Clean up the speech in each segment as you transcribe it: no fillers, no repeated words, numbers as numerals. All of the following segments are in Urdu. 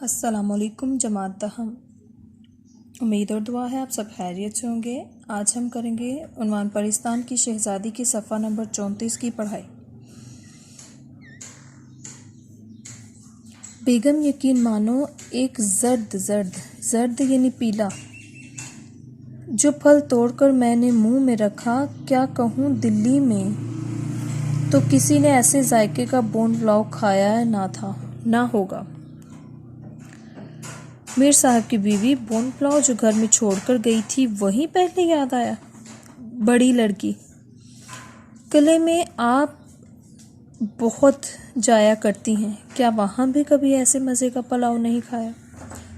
السلام علیکم جماعت تاہم، امید اور دعا ہے آپ سب خیریت سے ہوں گے۔ آج ہم کریں گے عنوان پرستان کی شہزادی کی صفحہ نمبر 34 کی پڑھائی۔ بیگم یقین مانو ایک زرد یعنی پیلا جو پھل توڑ کر میں نے منہ میں رکھا، کیا کہوں دلی میں تو کسی نے ایسے ذائقے کا بون پلاؤ کھایا نہ ہوگا۔ میر صاحب کی بیوی بون پلاؤ جو گھر میں چھوڑ کر گئی تھی وہی پہلے یاد آیا۔ بڑی لڑکی، قلعے میں آپ بہت جایا کرتی ہیں، کیا وہاں بھی کبھی ایسے مزے کا پلاؤ نہیں کھایا؟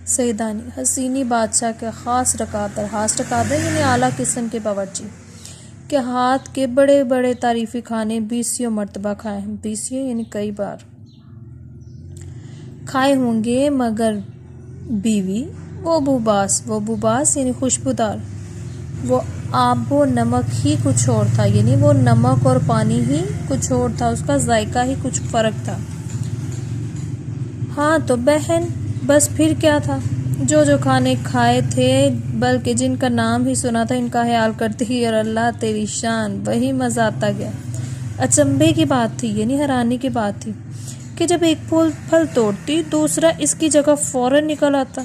سیدانی، حسینی بادشاہ کے خاص رکاتر یعنی اعلیٰ قسم کے باورچی کے ہاتھ کے بڑے بڑے تعریفی کھانے 20 مرتبہ کھائے ہیں۔ 20 یعنی کئی بار کھائے ہوں گے، مگر بیوی وہ بوباس یعنی خوشبودار، وہ آب و نمک ہی کچھ اور تھا، یعنی وہ نمک اور پانی ہی کچھ اور تھا، اس کا ذائقہ ہی کچھ فرق تھا۔ ہاں تو بہن، بس پھر کیا تھا؟ جو کھانے کھائے تھے، بلکہ جن کا نام ہی سنا تھا، ان کا خیال کرتے ہی اور اللہ تیری شان وہی مزہ آتا گیا۔ اچنبھے کی بات تھی، یعنی حیرانی کی بات تھی کہ جب ایک پھل توڑتی دوسرا اس کی جگہ فوراً نکل آتا۔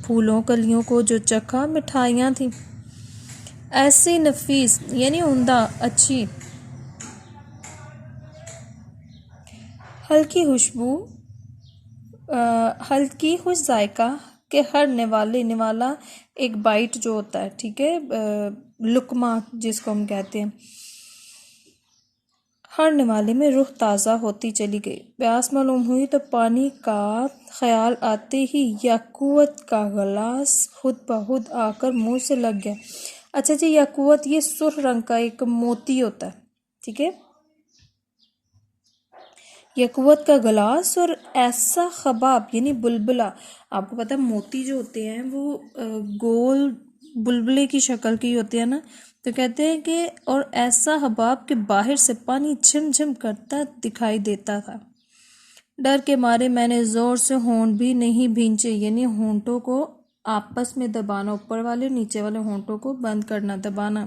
پھولوں کلیوں کو جو چکھا، مٹھائیاں تھیں ایسی نفیس یعنی عمدہ، اچھی، ہلکی خوش ذائقہ کہ ہر نوالا ایک بائٹ جو ہوتا ہے، ٹھیک ہے، لقمہ جس کو ہم کہتے ہیں، ہر نوالے میں روح تازہ ہوتی چلی گئی۔ پیاس معلوم ہوئی تو پانی کا خیال آتے ہی یاقوت کا گلاس خود بخود آ کر منہ سے لگ گیا۔ اچھا جی، یاقوت یہ سرخ رنگ کا ایک موتی ہوتا ہے، ٹھیک ہے۔ یاقوت کا گلاس اور ایسا خباب یعنی بلبلہ، آپ کو پتہ ہے موتی جو ہوتے ہیں وہ گول بلبلے کی شکل کی ہوتے ہیں نا، تو کہتے ہیں کہ اور ایسا حباب کے باہر سے پانی جھم جھم کرتا دکھائی دیتا تھا۔ ڈر کے مارے میں نے زور سے ہونٹ بھی نہیں بھینچے، یعنی ہونٹوں کو آپس میں دبانا، اوپر والے نیچے والے ہونٹوں کو بند کرنا، دبانا،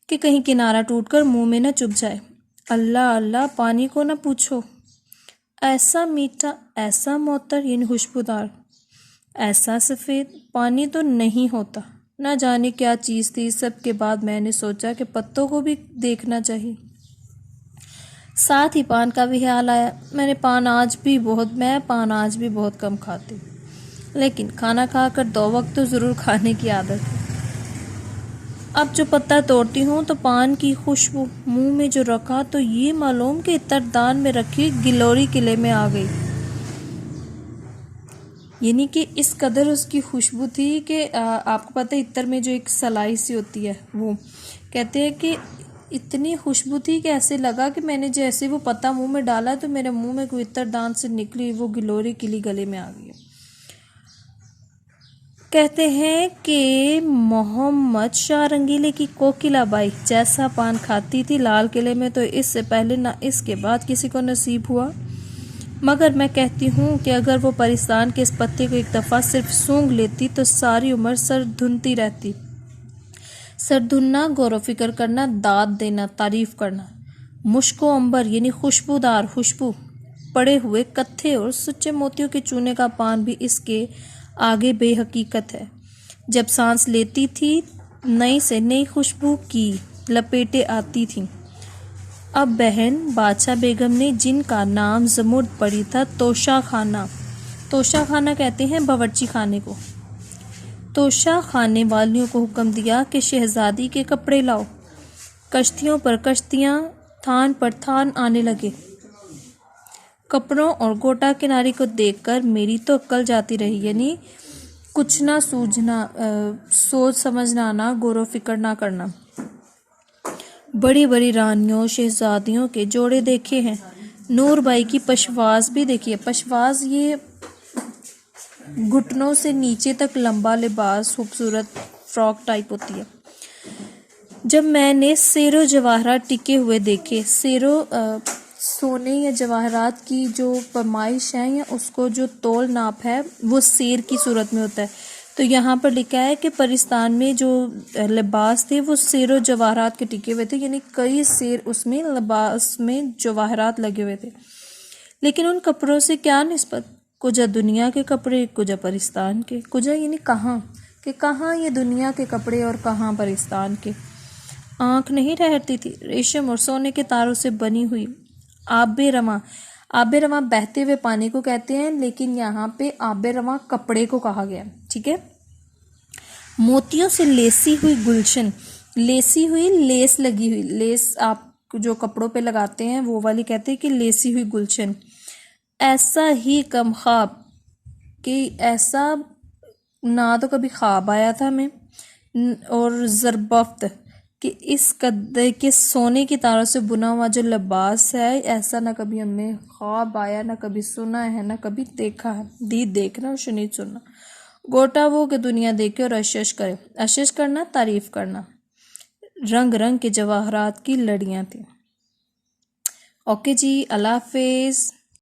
کہ کہیں کنارہ ٹوٹ کر منہ میں نہ چبھ جائے۔ اللہ پانی کو نہ پوچھو، ایسا میٹھا، ایسا معطر یعنی خوشبودار، ایسا سفید پانی تو نہیں ہوتا۔ نہ جانے کیا چیز تھی۔ سب کے بعد میں نے سوچا کہ پتوں کو بھی دیکھنا چاہیے، ساتھ ہی پان کا بھی خیال آیا۔ میں پان آج بھی بہت کم کھاتی ہوں، لیکن کھانا کھا کر 2 وقت تو ضرور کھانے کی عادت ہے۔ اب جو پتہ توڑتی ہوں تو پان کی خوشبو منہ میں جو رکھا تو یہ معلوم کہ عطردان میں رکھی گلوری قلعے میں آ گئی، یعنی کہ اس قدر اس کی خوشبو تھی کہ آپ کو پتہ ہے عطر میں جو ایک سلائی سی ہوتی ہے، وہ کہتے ہیں کہ اتنی خوشبو تھی کہ ایسے لگا کہ میں نے جیسے وہ پتہ منہ میں ڈالا تو میرے منہ میں کوئی عطردان سے نکلی وہ گلوری قلعے گلے میں آ گئی۔ کہتے ہیں کہ محمد شاہ رنگیلے کی کوکلا بائی جیسا پان کھاتی تھی لال قلعے میں، تو اس سے پہلے نہ اس کے بعد کسی کو نصیب ہوا۔ مگر میں کہتی ہوں کہ اگر وہ پرستان کے اس پتے کو ایک دفعہ صرف سونگھ لیتی تو ساری عمر سر دھنتی رہتی۔ سر دھننا، غور و فکر کرنا، داد دینا، تعریف کرنا۔ مشک و عنبر یعنی خوشبودار خوشبو، پڑے ہوئے کتھے اور سچے موتیوں کے چونے کا پان بھی اس کے آگے بے حقیقت ہے۔ جب سانس لیتی تھی نئی سے نئی خوشبو کی لپیٹیں آتی تھیں۔ اب بہن بادشاہ بیگم نے جن کا نام زمرد پڑی تھا، توشہ خانہ کہتے ہیں باورچی خانے کو، توشہ خانے والیوں کو حکم دیا کہ شہزادی کے کپڑے لاؤ۔ کشتیوں پر کشتیاں، تھان پر تھان آنے لگے۔ کپڑوں اور گوٹا کناری کو دیکھ کر میری تو عقل جاتی رہی، یعنی کچھ نہ سوچنا، سوچ سمجھنا نہ، غور و فکر نہ کرنا۔ بڑی بڑی رانیوں شہزادیوں کے جوڑے دیکھے ہیں، نور بائی کی پشواز بھی دیکھی ہے۔ پشواز یہ گھٹنوں سے نیچے تک لمبا لباس، خوبصورت فراک ٹائپ ہوتی ہے۔ جب میں نے سیر و جواہرات ٹکے ہوئے دیکھے، سونے یا جواہرات کی جو پیمائش ہے یا اس کو جو تول ناپ ہے وہ سیر کی صورت میں ہوتا ہے. تو یہاں پر لکھا ہے کہ پرستان میں جو لباس تھے وہ سیر و جواہرات کے ٹکے ہوئے تھے، یعنی کئی سیر اس میں لباس میں جواہرات لگے ہوئے تھے. لیکن ان کپڑوں سے کیا نسبت؟ کجا دنیا کے کپڑے، کجا پرستان کے. کجا یعنی کہاں، کہ کہاں یہ دنیا کے کپڑے اور کہاں پرستان کے. آنکھ نہیں ٹھہرتی تھی. ریشم اور سونے کے تاروں سے بنی ہوئی. آب رواں، آب رواں بہتے ہوئے پانی کو کہتے ہیں، لیکن یہاں پہ آب رواں کپڑے کو کہا گیا. ٹھیک ہے. موتیوں سے لیسی ہوئی گلشن، لیسی ہوئی لیس لگی ہوئی، لیس آپ جو کپڑوں پہ لگاتے ہیں وہ والی کہتے ہیں کہ لیسی ہوئی گلشن. ایسا ہی کم خواب، کہ ایسا نہ تو کبھی خواب آیا تھا ہمیں، اور زربفت کہ اس قدر کے سونے کی تاروں سے بنا ہوا جو لباس ہے ایسا نہ کبھی ہمیں خواب آیا، نہ کبھی سنا ہے، نہ کبھی دیکھا ہے. دید دیکھنا اور شنید سننا. گوٹا وہ کہ دنیا دیکھے اور اشش کرے. اشش کرنا تعریف کرنا. رنگ رنگ کے جواہرات کی لڑیاں تھیں. اوکے جی، اللہ حافظ.